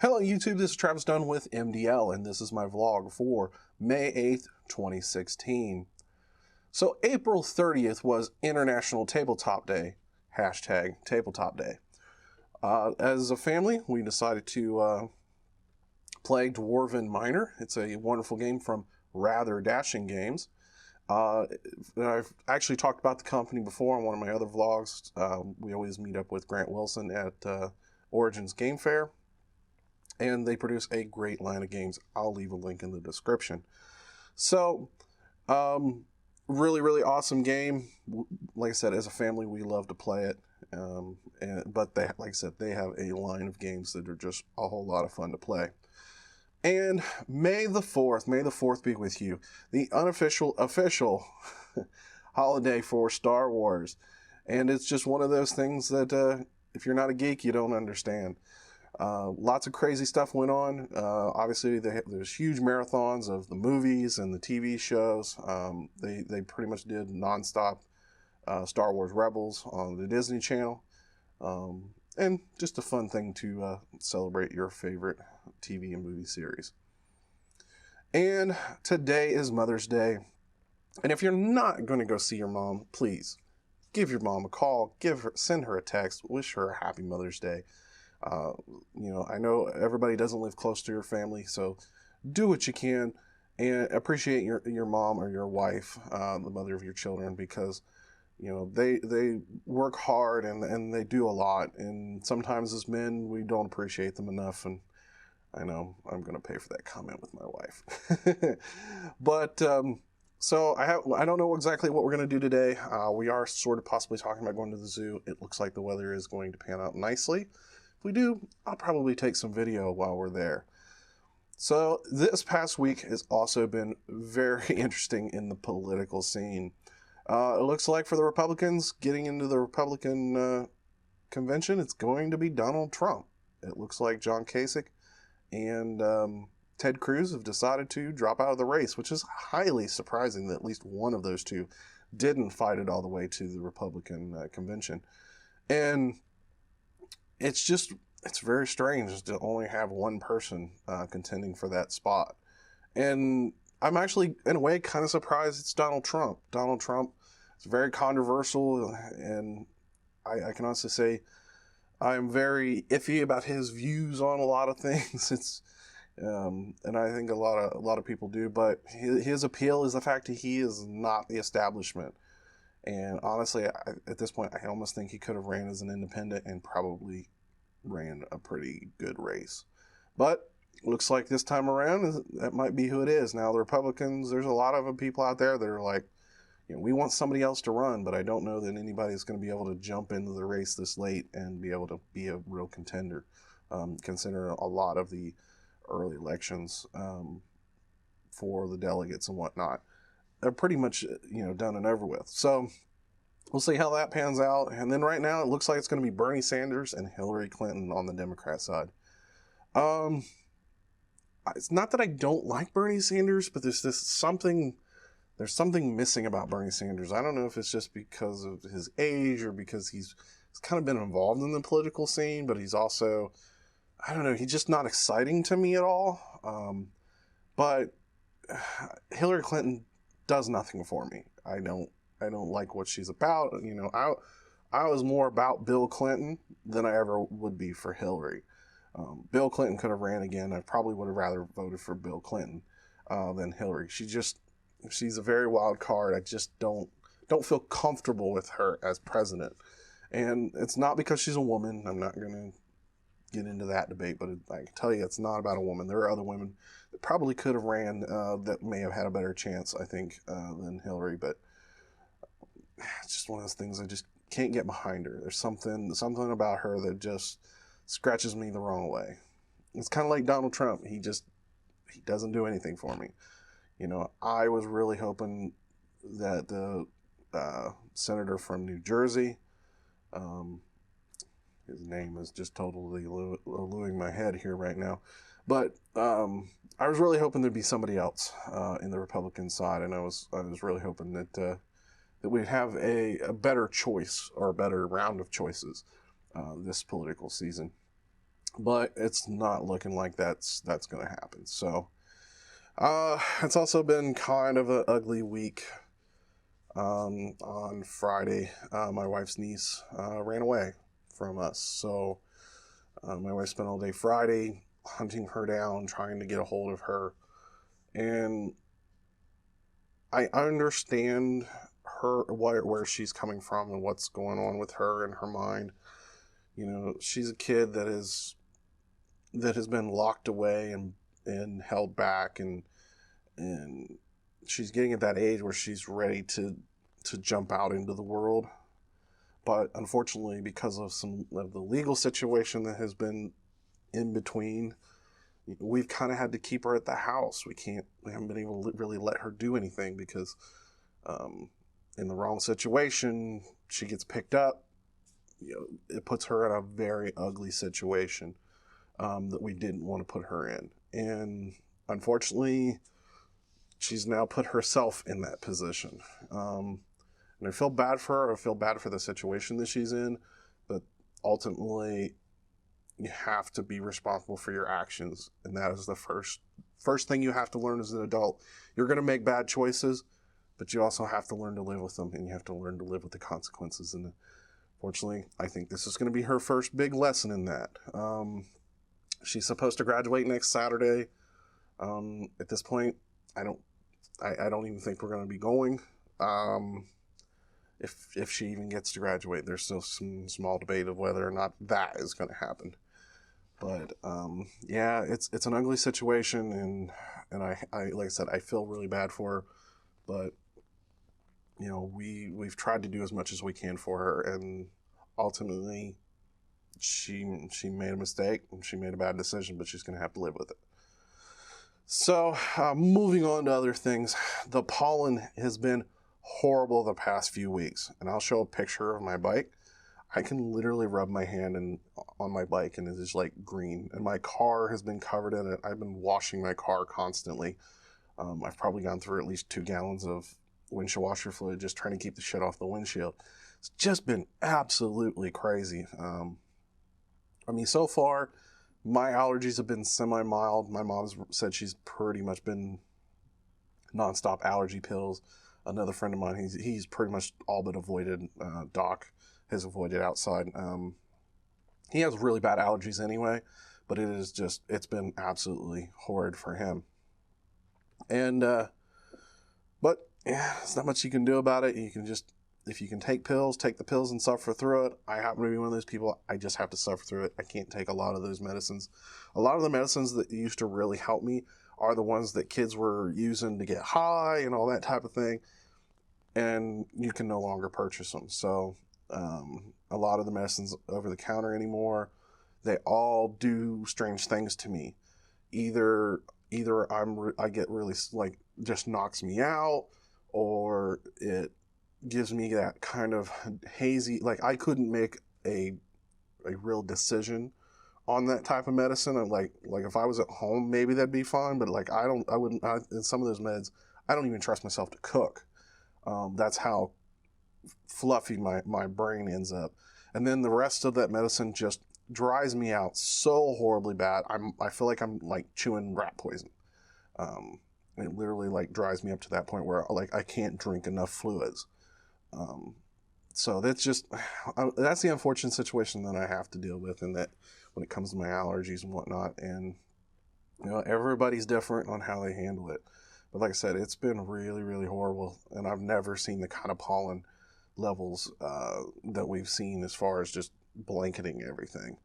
Hello YouTube, this is Travis Dunn with MDL, and this is my vlog for May 8th, 2016. So April 30th was International Tabletop Day, hashtag Tabletop Day. As a family, we decided to play Dwarven Miner. It's a wonderful game from Rather Dashing Games. I've actually talked about the company before on one of my other vlogs. We always meet up with Grant Wilson at Origins Game Fair. And they produce a great line of games. I'll leave a link in the description. So, really awesome game. Like I said, as a family, we love to play it. But they, like I said, they have a line of games that are just a whole lot of fun to play. And May the 4th be with you. The official holiday for Star Wars. And it's just one of those things that if you're not a geek, you don't understand. Lots of crazy stuff went on. Obviously, there's huge marathons of the movies and the TV shows. They pretty much did nonstop Star Wars Rebels on the Disney Channel. And just a fun thing to celebrate your favorite TV and movie series. And today is Mother's Day. And if you're not going to go see your mom, please give your mom a call, send her a text, wish her a happy Mother's Day. I know everybody doesn't live close to your family, so do what you can and appreciate your mom or your wife, the mother of your children, because, they work hard and they do a lot. And sometimes as men, we don't appreciate them enough. And I know I'm going to pay for that comment with my wife. But, so I don't know exactly what we're going to do today. We are sort of possibly talking about going to the zoo. It looks like the weather is going to pan out nicely. If we do, I'll probably take some video while we're there. So this past week has also been very interesting in the political scene. It looks like for the Republicans getting into the Republican convention, it's going to be Donald Trump. It looks like John Kasich and Ted Cruz have decided to drop out of the race, which is highly surprising that at least one of those two didn't fight it all the way to the Republican convention. And it's very strange to only have one person contending for that spot. And I'm actually, in a way, kind of surprised it's Donald Trump. Donald Trump is very controversial, and I can honestly say I'm very iffy about his views on a lot of things. And I think a lot of people do, but his appeal is the fact that he is not the establishment. And honestly, at this point, I almost think he could have ran as an independent and probably ran a pretty good race. But looks like this time around, that might be who it is. Now, the Republicans, there's a lot of people out there that are like, we want somebody else to run, but I don't know that anybody's going to be able to jump into the race this late and be able to be a real contender, considering a lot of the early elections for the delegates and whatnot are pretty much, done and over with. So we'll see how that pans out. And then right now, it looks like it's going to be Bernie Sanders and Hillary Clinton on the Democrat side. It's not that I don't like Bernie Sanders, but there's something missing about Bernie Sanders. I don't know if it's just because of his age or because he's kind of been involved in the political scene, but he's also, I don't know, he's just not exciting to me at all. But Hillary Clinton does nothing for me. I don't like what she's about. I was more about Bill Clinton than I ever would be for Hillary. Bill Clinton could have ran again. I probably would have rather voted for Bill Clinton than Hillary. She's a very wild card. I just don't feel comfortable with her as president. And it's not because she's a woman. I'm not going to get into that debate, but I can tell you it's not about a woman. There are other women that probably could have ran that may have had a better chance, I think, than Hillary. But it's just one of those things I just can't get behind her. There's something about her that just scratches me the wrong way. It's kind of like Donald Trump. He doesn't do anything for me. I was really hoping that the senator from New Jersey, his name is just totally eluding my head here right now, but I was really hoping there'd be somebody else in the Republican side, and I was really hoping that we'd have a better choice or a better round of choices this political season. but it's not looking like that's going to happen. So it's also been kind of an ugly week. On Friday, my wife's niece ran away from us. So my wife spent all day Friday hunting her down, trying to get a hold of her. And I understand her, where she's coming from and what's going on with her and her mind. You know, she's a kid that has been locked away and held back, and she's getting at that age where she's ready to jump out into the world. But unfortunately, because of some of the legal situation that has been in between, we've kind of had to keep her at the house. We haven't been able to really let her do anything because in the wrong situation, she gets picked up. You know, it puts her in a very ugly situation that we didn't want to put her in. And unfortunately, she's now put herself in that position. And I feel bad for her. I feel bad for the situation that she's in. But ultimately, you have to be responsible for your actions. And that is the first thing you have to learn as an adult. You're going to make bad choices, but you also have to learn to live with them. And you have to learn to live with the consequences. And fortunately, I think this is going to be her first big lesson in that. She's supposed to graduate next Saturday. At this point, I don't even think we're going to be going. If she even gets to graduate, there's still some small debate of whether or not that is going to happen. But yeah, it's an ugly situation, and I like I said, I feel really bad for her, but you know, we've tried to do as much as we can for her, and ultimately, she made a mistake and she made a bad decision, but she's going to have to live with it. So moving on to other things, the pollen has been horrible the past few weeks, and I'll show a picture of my bike. I can literally rub my hand on my bike and it is like green, and my car has been covered in it. I've been washing my car constantly. I've probably gone through at least 2 gallons of windshield washer fluid just trying to keep the shit off the windshield. It's just been absolutely crazy. I mean, so far my allergies have been semi-mild. My mom's said she's pretty much been nonstop allergy pills. Another friend of mine, he's pretty much all but avoided, Doc has avoided outside. He has really bad allergies anyway, but it's been absolutely horrid for him. And, but yeah, there's not much you can do about it. You can just, if you can take the pills and suffer through it. I happen to be one of those people. I just have to suffer through it. I can't take a lot of those medicines. A lot of the medicines that used to really help me are the ones that kids were using to get high and all that type of thing, and you can no longer purchase them. So a lot of the medicines over the counter anymore, they all do strange things to me. Either I get really, like, just knocks me out, or it gives me that kind of hazy, like I couldn't make a real decision on that type of medicine. And like if I was at home, maybe that'd be fine, but like in some of those meds, I don't even trust myself to cook. That's how fluffy my brain ends up. And then the rest of that medicine just dries me out so horribly bad. I feel like I'm like chewing rat poison. It literally like dries me up to that point where like I can't drink enough fluids. So that's the unfortunate situation that I have to deal with, and that when it comes to my allergies and whatnot. And you know, everybody's different on how they handle it. But like I said, it's been really, really horrible, and I've never seen the kind of pollen levels that we've seen as far as just blanketing everything.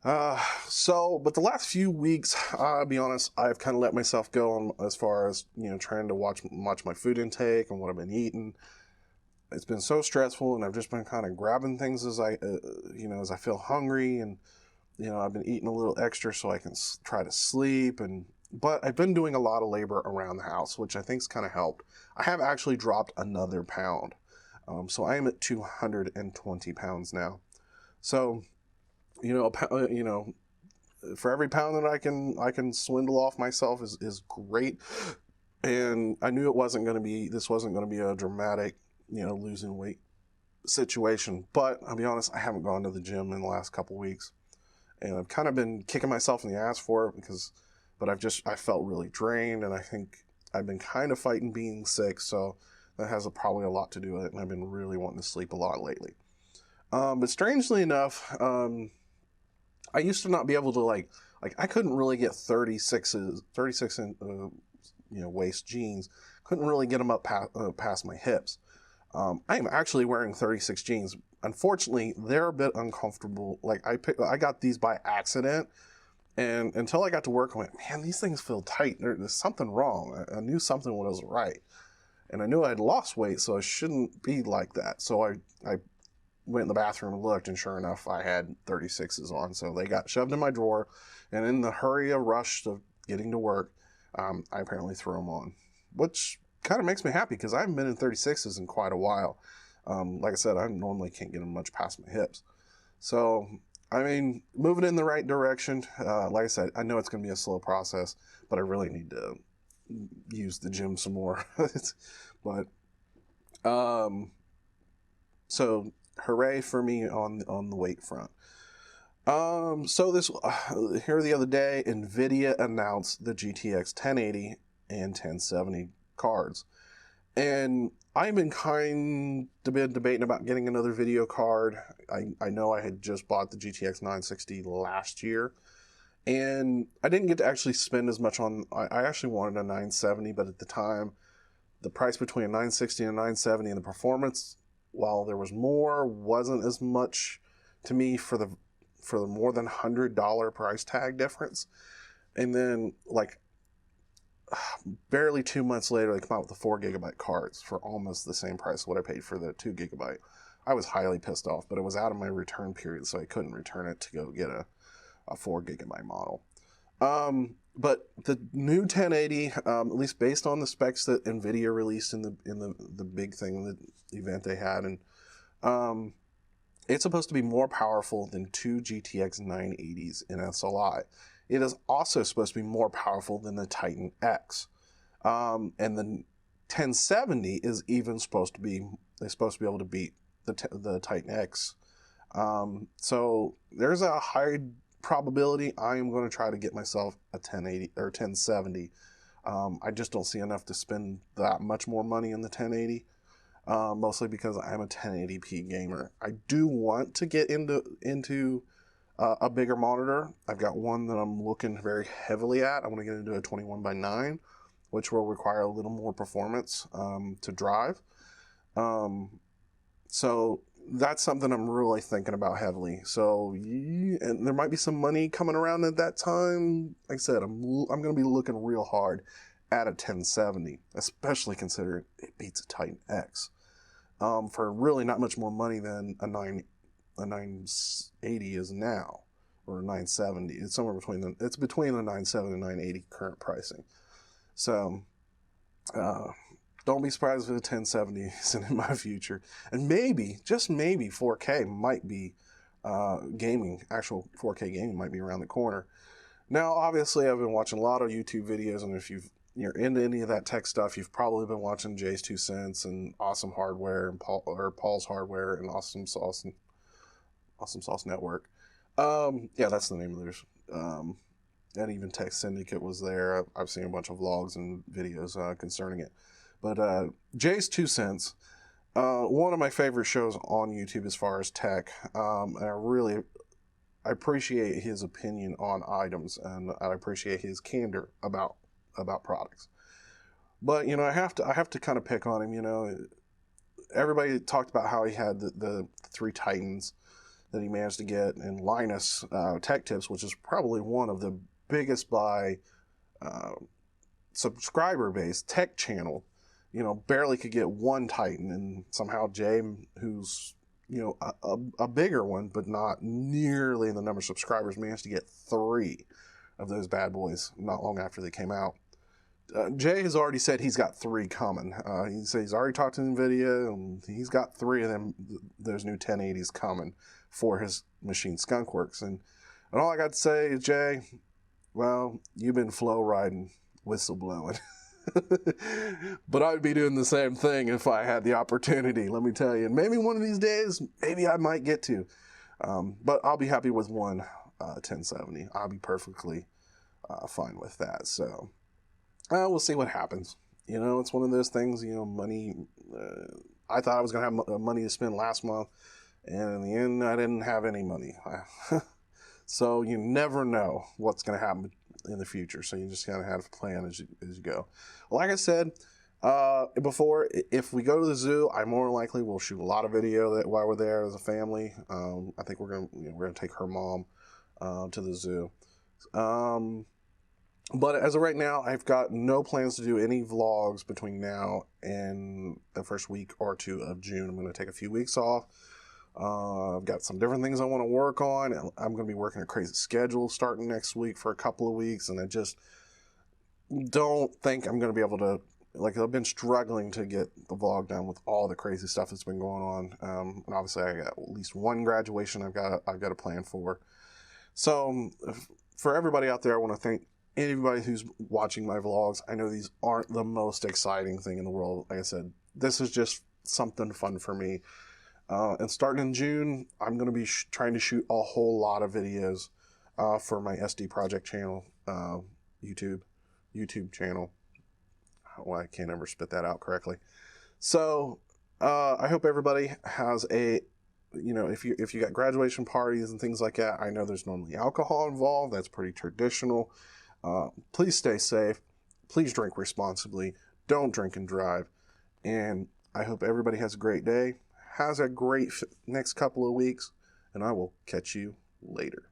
But the last few weeks, I'll be honest, I've kind of let myself go on as far as, you know, trying to watch my food intake and what I've been eating. It's been so stressful, and I've just been kind of grabbing things as I feel hungry, and you know, I've been eating a little extra so I can try to sleep. But I've been doing a lot of labor around the house, which I think's kind of helped. I have actually dropped another pound, so I am at 220 pounds now. So, you know, for every pound that I can swindle off myself is great. And I knew this wasn't going to be a dramatic, you know, losing weight situation. But I'll be honest, I haven't gone to the gym in the last couple weeks. and I've kind of been kicking myself in the ass for it but I felt really drained, and I think I've been kind of fighting being sick, so that has probably a lot to do with it, and I've been really wanting to sleep a lot lately. But strangely enough, I used to not be able to like I couldn't really get 36 waist jeans. Couldn't really get them up past my hips. I am actually wearing 36 jeans. Unfortunately, they're a bit uncomfortable. Like I got these by accident, and until I got to work, I went, man, these things feel tight. There's something wrong. I knew something wasn't right, and I knew I'd lost weight, so I shouldn't be like that. So I went in the bathroom and looked, and sure enough, I had 36s on. So they got shoved in my drawer, and in the hurry of rush of getting to work, I apparently threw them on, which kind of makes me happy because I haven't been in 36s in quite a while. Like I said, I normally can't get them much past my hips. So, I mean, moving in the right direction. Like I said, I know it's going to be a slow process, but I really need to use the gym some more. But, so hooray for me on the weight front. So here the other day, NVIDIA announced the GTX 1080 and 1070 cards. And I've been debating about getting another video card. I know I had just bought the GTX 960 last year, and I didn't get to actually spend as much on, I actually wanted a 970, but at the time, the price between a 960 and a 970 and the performance, while there was more, wasn't as much to me for the more than $100 price tag difference. And then, like, barely 2 months later, they come out with the 4 gigabyte cards for almost the same price what I paid for the 2 gigabyte. I was highly pissed off, but it was out of my return period, so I couldn't return it to go get a 4 gigabyte model. But the new 1080, at least based on the specs that NVIDIA released in the big thing, the event they had, and it's supposed to be more powerful than 2 GTX 980s in SLI. It is also supposed to be more powerful than the Titan X. And the 1070 is even supposed to be able to beat the Titan X. So there's a high probability I am going to try to get myself a 1080 or 1070. I just don't see enough to spend that much more money in the 1080. Mostly because I'm a 1080p gamer. I do want to get into a bigger monitor. I've got one that I'm looking very heavily at. I want to get into a 21:9, which will require a little more performance to drive. So that's something I'm really thinking about heavily. So and there might be some money coming around at that time. Like I said, I'm going to be looking real hard at a 1070, especially considering it beats a Titan X. For really not much more money than a 980 is now, or a 970. It's somewhere between the 970 and 980 current pricing. So, don't be surprised if the 1070 isn't in my future. And maybe, just maybe, 4K might be actual 4K gaming might be around the corner. Now, obviously, I've been watching a lot of YouTube videos, and if you're into any of that tech stuff, you've probably been watching Jay's 2 Cents and Awesome Hardware and Paul's Hardware and Awesome Sauce Network. Yeah, that's the name of theirs. And even Tech Syndicate was there. I've seen a bunch of vlogs and videos concerning it. But Jay's 2 Cents, one of my favorite shows on YouTube as far as tech. And I appreciate his opinion on items, and I appreciate his candor about products. But I have to kind of pick on him. Everybody talked about how he had the 3 Titans that he managed to get, and Linus Tech Tips, which is probably one of the biggest by subscriber base tech channel, barely could get 1 Titan, and somehow Jay, who's a bigger one but not nearly the number of subscribers, managed to get 3 of those bad boys not long after they came out. Jay has already said he's got 3 coming. He said he's already talked to NVIDIA, and he's got 3 of them, those new 1080s coming for his machine Skunkworks. And all I got to say is, Jay, well, you've been flow riding, whistle blowing. But I'd be doing the same thing if I had the opportunity, let me tell you. And maybe one of these days, maybe I might get to. But I'll be happy with 1. 1070. I'll be perfectly fine with that. So we'll see what happens. You know, it's one of those things, you know, money. I thought I was going to have money to spend last month, and in the end, I didn't have any money. So you never know what's going to happen in the future. So you just kind of have to plan as you go. Like I said before, if we go to the zoo, I more likely will shoot a lot of video that while we're there as a family. I think we're gonna take her mom to the zoo. But as of right now, I've got no plans to do any vlogs between now and the first week or two of June. I'm going to take a few weeks off. I've got some different things I want to work on. I'm going to be working a crazy schedule starting next week for a couple of weeks, and I just don't think I'm going to be able to, like, I've been struggling to get the vlog done with all the crazy stuff that's been going on. And obviously I got at least one graduation I've got to plan for. So for everybody out there, I want to thank anybody who's watching my vlogs. I know these aren't the most exciting thing in the world. Like I said, this is just something fun for me. And starting in June, I'm going to be trying to shoot a whole lot of videos for my SD Project channel, YouTube channel. Well, I can't ever spit that out correctly. So I hope everybody has a, you know, if you got graduation parties and things like that, I know there's normally alcohol involved. That's pretty traditional. Please stay safe. Please drink responsibly. Don't drink and drive. And I hope everybody has a great day, has a great next couple of weeks, and I will catch you later.